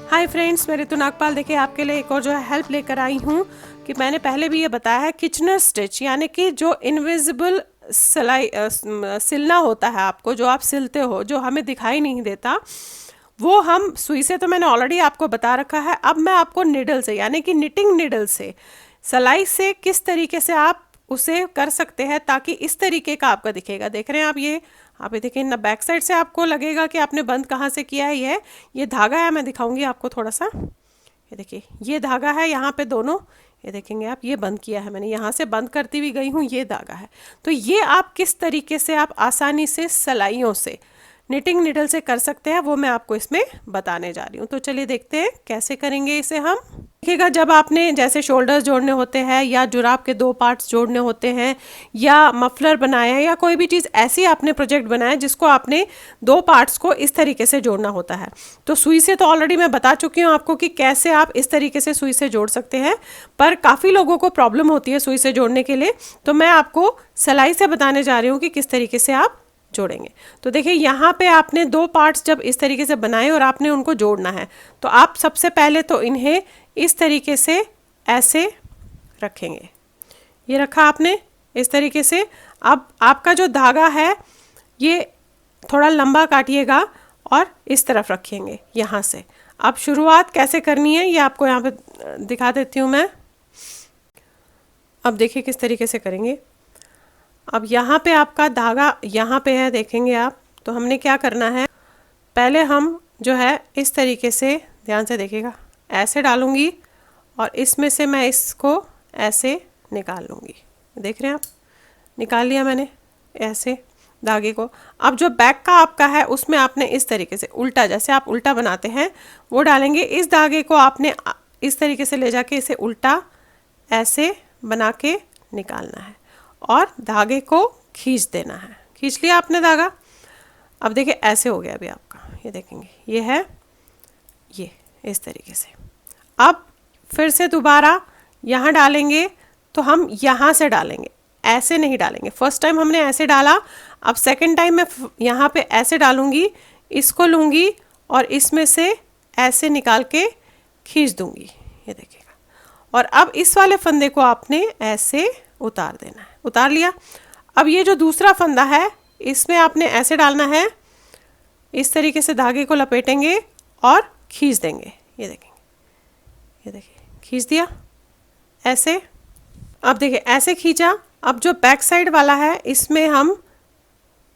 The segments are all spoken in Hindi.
हाय फ्रेंड्स, मैं ऋतु नागपाल देखिए आपके लिए एक और जो है हेल्प लेकर आई हूँ कि मैंने पहले भी ये बताया है किचनर स्टिच, यानी कि जो इनविजिबल सिलना होता है आपको, जो आप सिलते हो, जो हमें दिखाई नहीं देता, वो हम सुई से तो मैंने ऑलरेडी आपको बता रखा है। अब मैं आपको निडल से, यानी कि निटिंग निडल से, सिलाई से किस तरीके से आप उसे कर सकते हैं ताकि इस तरीके का आपका दिखेगा। देख रहे हैं आप ये देखिए ना, बैक साइड से आपको लगेगा कि आपने बंद कहाँ से किया है। ये धागा है, मैं दिखाऊंगी आपको थोड़ा सा। ये देखिए, ये धागा है यहाँ पे दोनों, ये देखेंगे आप, ये बंद किया है मैंने, यहाँ से बंद करती हुई गई हूँ, ये धागा है। तो ये आप किस तरीके से आप आसानी से सिलाइयों से, निटिंग निडल से कर सकते हैं, वो मैं आपको इसमें बताने जा रही हूँ। तो चलिए देखते हैं कैसे करेंगे इसे हम। देखिएगा, जब आपने जैसे शोल्डर्स जोड़ने होते हैं या जुराब के 2 पार्ट्स जोड़ने होते हैं या मफलर बनाया है या कोई भी चीज़ ऐसी आपने प्रोजेक्ट बनाया जिसको आपने 2 पार्ट्स को इस तरीके से जोड़ना होता है, तो सुई से तो ऑलरेडी मैं बता चुकी हूँ आपको कि कैसे आप इस तरीके से सुई से जोड़ सकते हैं। पर काफ़ी लोगों को प्रॉब्लम होती है सुई से जोड़ने के लिए, तो मैं आपको सिलाई से बताने जा रही हूँ कि किस तरीके से आप जोड़ेंगे। तो देखिए, यहाँ पे आपने 2 पार्ट्स जब इस तरीके से बनाए और आपने उनको जोड़ना है, तो आप सबसे पहले तो इन्हें इस तरीके से ऐसे रखेंगे। ये रखा आपने इस तरीके से। अब आपका जो धागा है ये थोड़ा लंबा काटिएगा और इस तरफ रखेंगे यहाँ से। अब शुरुआत कैसे करनी है ये आपको यहाँ पे दिखा देती हूँ मैं। अब देखिए किस तरीके से करेंगे। अब यहाँ पे आपका धागा यहाँ पे है, देखेंगे आप। तो हमने क्या करना है, पहले हम जो है इस तरीके से, ध्यान से देखिएगा, ऐसे डालूंगी और इसमें से मैं इसको ऐसे निकाल लूँगी। देख रहे हैं आप, निकाल लिया मैंने ऐसे धागे को। अब जो बैक का आपका है उसमें आपने इस तरीके से उल्टा, जैसे आप उल्टा बनाते हैं वो डालेंगे। इस धागे को आपने इस तरीके से ले जाके इसे उल्टा ऐसे बना के निकालना है और धागे को खींच देना है। खींच लिया आपने धागा। अब देखिए ऐसे हो गया अभी आपका, ये देखेंगे, ये है, ये इस तरीके से। अब फिर से दोबारा यहाँ डालेंगे, तो हम यहाँ से डालेंगे, ऐसे नहीं डालेंगे। फर्स्ट टाइम हमने ऐसे डाला, अब सेकंड टाइम मैं यहाँ पे ऐसे डालूंगी, इसको लूँगी और इसमें से ऐसे निकाल के खींच दूँगी, ये देखिएगा। और अब इस वाले फंदे को आपने ऐसे उतार देना है। उतार लिया। अब ये जो दूसरा फंदा है इसमें आपने ऐसे डालना है, इस तरीके से धागे को लपेटेंगे और खींच देंगे, ये देखेंगे, ये देखिए, खींच दिया ऐसे। अब देखिए ऐसे खींचा। अब जो बैक साइड वाला है इसमें हम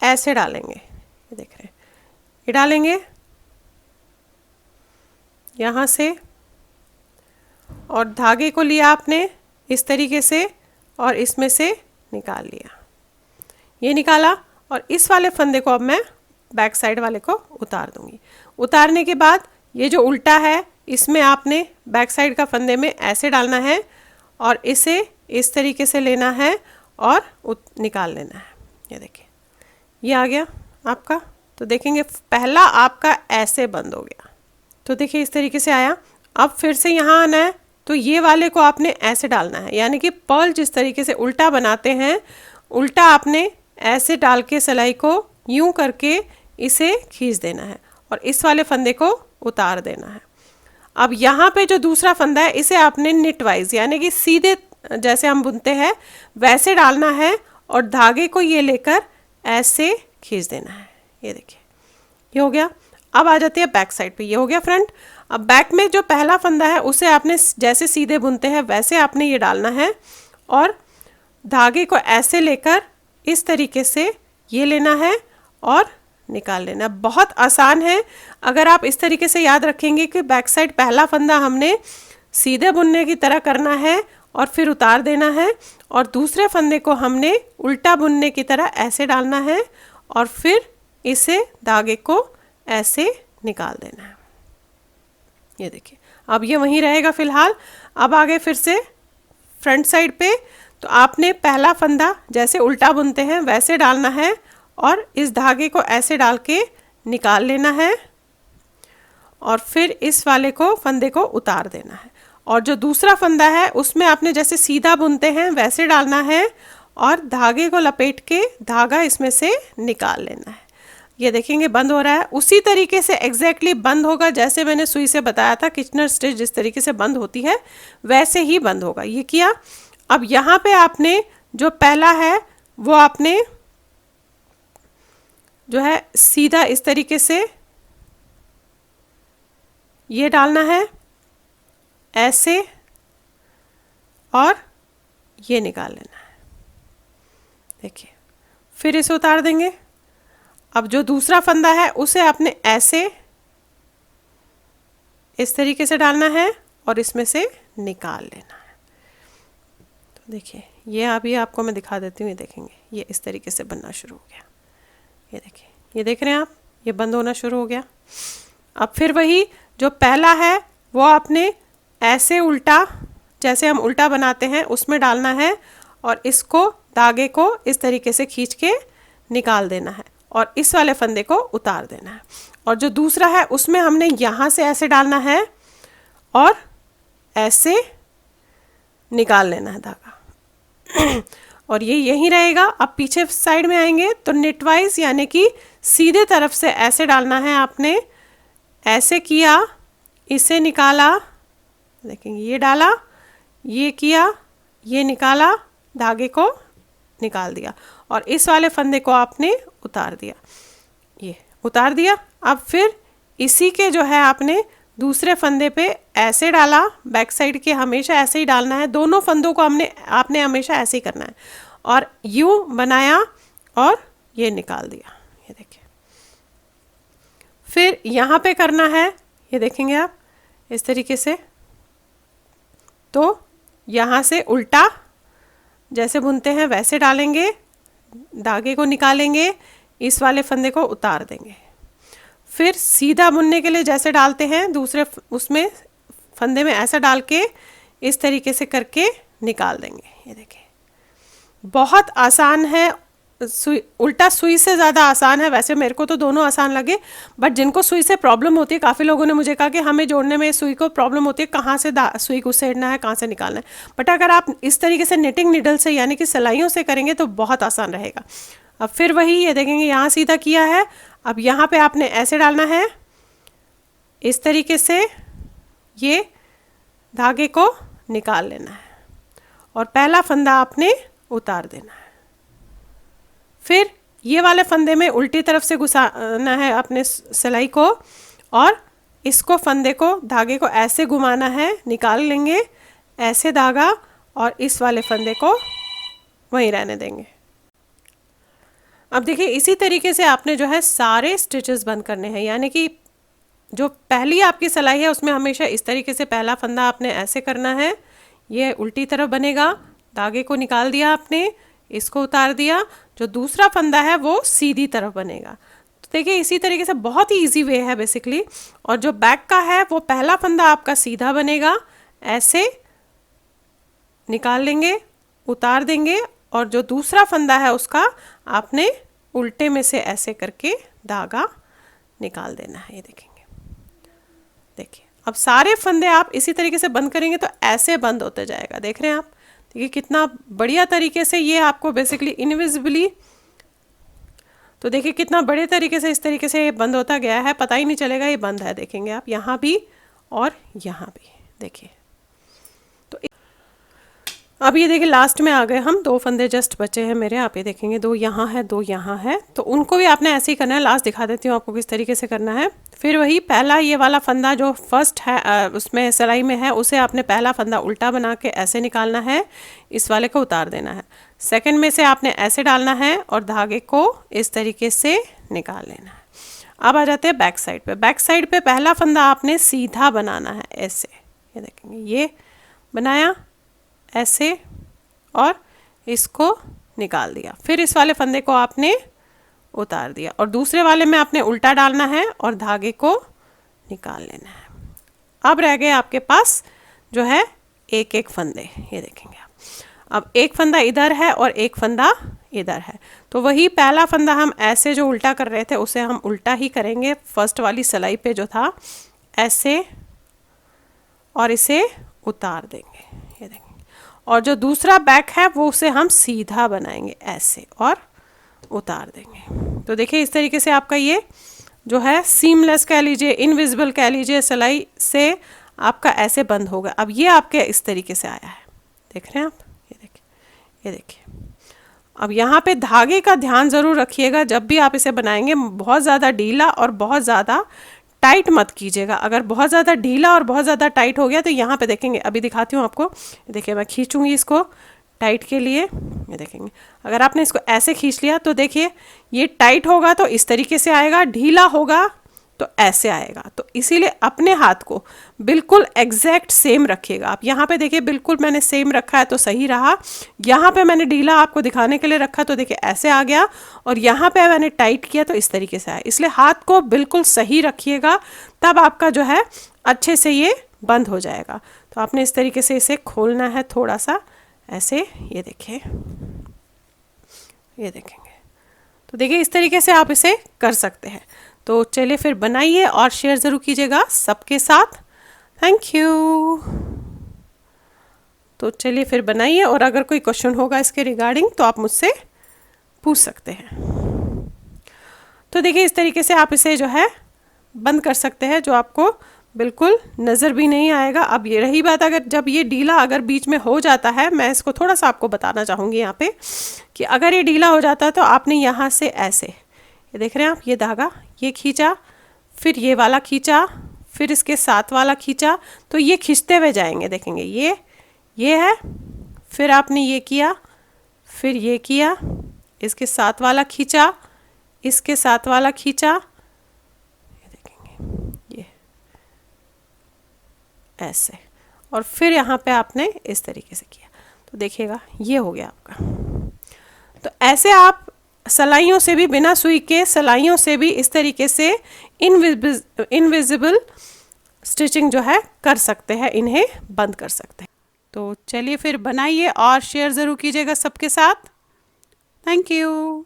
ऐसे डालेंगे, ये देख रहे हैं, ये डालेंगे यहाँ से और धागे को लिया आपने इस तरीके से और इसमें से निकाल लिया, ये निकाला। और इस वाले फंदे को अब मैं बैक साइड वाले को उतार दूंगी। उतारने के बाद ये जो उल्टा है इसमें आपने बैक साइड का फंदे में ऐसे डालना है और इसे इस तरीके से लेना है और निकाल लेना है। ये देखिए, ये आ गया आपका। तो देखेंगे पहला आपका ऐसे बंद हो गया, तो देखिए इस तरीके से आया। अब फिर से यहाँ आना है, तो ये वाले को आपने ऐसे डालना है, यानी कि पर्ल जिस तरीके से उल्टा बनाते हैं, उल्टा आपने ऐसे डाल के सिलाई को यूं करके इसे खींच देना है और इस वाले फंदे को उतार देना है। अब यहाँ पे जो दूसरा फंदा है इसे आपने निट वाइज, यानी कि सीधे जैसे हम बुनते हैं वैसे डालना है और धागे को ये लेकर ऐसे खींच देना है। ये देखिए, ये हो गया। अब आ जाते हैं बैक साइड पे, ये हो गया फ्रंट। अब बैक में जो पहला फंदा है उसे आपने जैसे सीधे बुनते हैं वैसे आपने ये डालना है और धागे को ऐसे लेकर इस तरीके से ये लेना है और निकाल लेना। बहुत आसान है। अगर आप इस तरीके से याद रखेंगे कि बैक साइड पहला फंदा हमने सीधे बुनने की तरह करना है और फिर उतार देना है, और दूसरे फंदे को हमने उल्टा बुनने की तरह ऐसे डालना है और फिर इसे धागे को ऐसे निकाल देना है। ये देखिए, अब ये वहीं रहेगा फिलहाल। अब आगे फिर से फ्रंट साइड पे, तो आपने पहला फंदा जैसे उल्टा बुनते हैं वैसे डालना है और इस धागे को ऐसे डाल के निकाल लेना है और फिर इस वाले को फंदे को उतार देना है। और जो दूसरा फंदा है उसमें आपने जैसे सीधा बुनते हैं वैसे डालना है और धागे को लपेट के धागा इसमें से निकाल लेना है। ये देखेंगे बंद हो रहा है। उसी तरीके से एग्जैक्टली बंद होगा जैसे मैंने सुई से बताया था, किचनर स्टिच जिस तरीके से बंद होती है वैसे ही बंद होगा। ये किया। अब यहाँ पे आपने जो पहला है वो आपने जो है सीधा इस तरीके से ये डालना है ऐसे, और ये निकाल लेना है। देखिए, फिर इसे उतार देंगे। अब जो दूसरा फंदा है उसे आपने ऐसे इस तरीके से डालना है और इसमें से निकाल लेना है। तो देखिए, ये अभी आपको मैं दिखा देती हूँ। ये देखेंगे, ये इस तरीके से बनना शुरू हो गया। ये देखिए, ये देख रहे हैं आप, ये बंद होना शुरू हो गया। अब फिर वही जो पहला है वो आपने ऐसे उल्टा, जैसे हम उल्टा बनाते हैं उसमें डालना है और इसको धागे को इस तरीके से खींच के निकाल देना है और इस वाले फंदे को उतार देना है। और जो दूसरा है उसमें हमने यहाँ से ऐसे डालना है और ऐसे निकाल लेना है धागा और ये यहीं रहेगा। अब पीछे साइड में आएंगे तो निटवाइज यानी कि सीधे तरफ से ऐसे डालना है आपने। ऐसे किया, इसे निकाला, देखेंगे ये डाला, ये किया, ये निकाला, धागे को निकाल दिया और इस वाले फंदे को आपने उतार दिया। ये उतार दिया। अब फिर इसी के जो है आपने दूसरे फंदे पे ऐसे डाला, बैक साइड के हमेशा ऐसे ही डालना है। दोनों फंदों को आपने हमेशा ऐसे ही करना है और यूं बनाया और ये निकाल दिया। ये देखिए, फिर यहाँ पे करना है, ये देखेंगे आप इस तरीके से। तो यहाँ से उल्टा जैसे बुनते हैं वैसे डालेंगे, धागे को निकालेंगे, इस वाले फंदे को उतार देंगे। फिर सीधा बुनने के लिए जैसे डालते हैं दूसरे उसमें फंदे में ऐसा डाल के इस तरीके से करके निकाल देंगे। ये देखिए, बहुत आसान है। उल्टा सुई से ज़्यादा आसान है। वैसे मेरे को तो दोनों आसान लगे, बट जिनको सुई से प्रॉब्लम होती है, काफ़ी लोगों ने मुझे कहा कि हमें जोड़ने में सुई को प्रॉब्लम होती है, कहाँ से सुई को उसेड़ना है, कहाँ से निकालना है। बट अगर आप इस तरीके से निटिंग निडल से यानी कि सिलाइयों से करेंगे तो बहुत आसान रहेगा। अब फिर वही ये देखेंगे, यहाँ सीधा किया है। अब यहाँ पे आपने ऐसे डालना है इस तरीके से, ये धागे को निकाल लेना है और पहला फंदा आपने उतार देना है। फिर ये वाले फंदे में उल्टी तरफ से घुसाना है अपने सिलाई को और इसको फंदे को, धागे को ऐसे घुमाना है, निकाल लेंगे ऐसे धागा और इस वाले फंदे को वहीं रहने देंगे। अब देखिए, इसी तरीके से आपने जो है सारे स्टिचेस बंद करने हैं। यानी कि जो पहली आपकी सिलाई है उसमें हमेशा इस तरीके से पहला फंदा आपने ऐसे करना है, ये उल्टी तरफ बनेगा, धागे को निकाल दिया आपने, इसको उतार दिया। जो दूसरा फंदा है वो सीधी तरफ बनेगा। तो देखिए, इसी तरीके से बहुत ही इजी वे है बेसिकली। और जो बैक का है वो पहला फंदा आपका सीधा बनेगा, ऐसे निकाल लेंगे, उतार देंगे और जो दूसरा फंदा है उसका आपने उल्टे में से ऐसे करके धागा निकाल देना है। ये देखेंगे, देखिए अब सारे फंदे आप इसी तरीके से बंद करेंगे तो ऐसे बंद होते जाएगा। देख रहे हैं आप, देखिए कितना बढ़िया तरीके से ये आपको बेसिकली इनविजिबली, तो देखिए कितना बड़े तरीके से इस तरीके से ये बंद होता गया है, पता ही नहीं चलेगा ये बंद है। देखेंगे आप यहाँ भी और यहाँ भी, देखिए। तो अब ये देखिए लास्ट में आ गए हम, दो फंदे जस्ट बचे हैं मेरे। आप ये देखेंगे दो यहाँ है, दो यहाँ है, तो उनको भी आपने ऐसे ही करना है। लास्ट दिखा देती हूँ आपको किस तरीके से करना है। फिर वही पहला ये वाला फंदा जो फर्स्ट है उसमें सिलाई में है, उसे आपने पहला फंदा उल्टा बना के ऐसे निकालना है, इस वाले को उतार देना है। सेकंड में से आपने ऐसे डालना है और धागे को इस तरीके से निकाल लेना है। अब आ जाते हैं बैक साइड पे। बैक साइड पे पहला फंदा आपने सीधा बनाना है ऐसे, ये देखेंगे ये बनाया ऐसे और इसको निकाल दिया। फिर इस वाले फंदे को आपने उतार दिया और दूसरे वाले में आपने उल्टा डालना है और धागे को निकाल लेना है। अब रह गए आपके पास जो है एक एक फंदे, ये देखेंगे आप। अब एक फंदा इधर है और एक फंदा इधर है, तो वही पहला फंदा हम ऐसे जो उल्टा कर रहे थे उसे हम उल्टा ही करेंगे। फर्स्ट वाली सिलाई पे जो था ऐसे और इसे उतार देंगे, ये देखेंगे। और जो दूसरा बैक है वो उसे हम सीधा बनाएंगे ऐसे और उतार देंगे। तो देखिए इस तरीके से आपका ये जो है सीमलेस कह लीजिए, इनविजिबल कह लीजिए, सिलाई से आपका ऐसे बंद होगा। अब ये आपके इस तरीके से आया है, देख रहे हैं आप, ये देखिए, ये देखिए। अब यहाँ पे धागे का ध्यान ज़रूर रखिएगा, जब भी आप इसे बनाएंगे बहुत ज़्यादा ढीला और बहुत ज़्यादा टाइट मत कीजिएगा। अगर बहुत ज़्यादा ढीला और बहुत ज़्यादा टाइट हो गया तो यहाँ पे देखेंगे, अभी दिखाती हूँ आपको, देखिए मैं खींचूंगी इसको टाइट के लिए, ये देखेंगे। अगर आपने इसको ऐसे खींच लिया तो देखिए ये टाइट होगा तो इस तरीके से आएगा, ढीला होगा तो ऐसे आएगा। तो इसीलिए अपने हाथ को बिल्कुल एग्जैक्ट सेम रखिएगा। आप यहाँ पे देखिए बिल्कुल मैंने सेम रखा है तो सही रहा। यहाँ पे मैंने ढीला आपको दिखाने के लिए रखा तो देखिए ऐसे आ गया, और यहाँ पे मैंने टाइट किया तो इस तरीके से आया। इसलिए हाथ को बिल्कुल सही रखिएगा, तब आपका जो है अच्छे से ये बंद हो जाएगा। तो आपने इस तरीके से इसे खोलना है थोड़ा सा ऐसे, ये देखिए, ये देखेंगे। तो देखिए इस तरीके से आप इसे कर सकते हैं। तो चलिए फिर बनाइए और शेयर ज़रूर कीजिएगा सबके साथ। Thank you. तो चलिए फिर बनाइए, और अगर कोई क्वेश्चन होगा इसके रिगार्डिंग तो आप मुझसे पूछ सकते हैं। तो देखिए इस तरीके से आप इसे जो है बंद कर सकते हैं, जो आपको बिल्कुल नज़र भी नहीं आएगा। अब ये रही बात, अगर जब ये ढीला अगर बीच में हो जाता है, मैं इसको थोड़ा सा आपको बताना चाहूँगी यहाँ पे कि अगर ये ढीला हो जाता है तो आपने यहाँ से ऐसे, ये देख रहे हैं आप, ये धागा ये खींचा, फिर ये वाला खींचा, फिर इसके साथ वाला खींचा, तो ये खींचते हुए जाएंगे, देखेंगे ये है, फिर आपने ये किया, फिर ये किया, इसके साथ वाला खींचा, इसके साथ वाला खींचा, ये देखेंगे ये ऐसे, और फिर यहाँ पे आपने इस तरीके से किया, तो देखिएगा ये हो गया आपका। तो ऐसे आप सलाइयों से भी, बिना सुई के सलाइयों से भी इस तरीके से इनविजिबल स्टिचिंग जो है कर सकते हैं, इन्हें बंद कर सकते हैं। तो चलिए फिर बनाइए और शेयर ज़रूर कीजिएगा सबके साथ। Thank you.